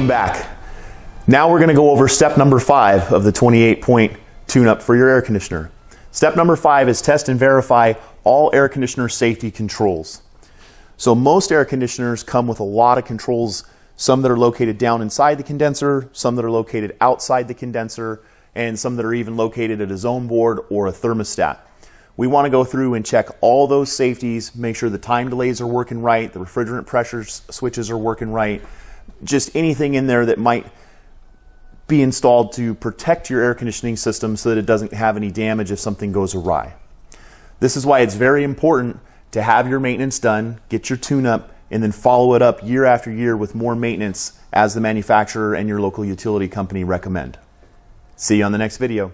Welcome back. Now we're going to go over step number 5 of the 28-point tune-up for your air conditioner. Step number 5 is test and verify all air conditioner safety controls. So most air conditioners come with a lot of controls, some that are located down inside the condenser, some that are located outside the condenser, and some that are even located at a zone board or a thermostat. We want to go through and check all those safeties, make sure the time delays are working right, the refrigerant pressure switches are working right, just anything in there that might be installed to protect your air conditioning system so that it doesn't have any damage if something goes awry. This is why it's very important to have your maintenance done, get your tune-up, and then follow it up year after year with more maintenance as the manufacturer and your local utility company recommend. See you on the next video.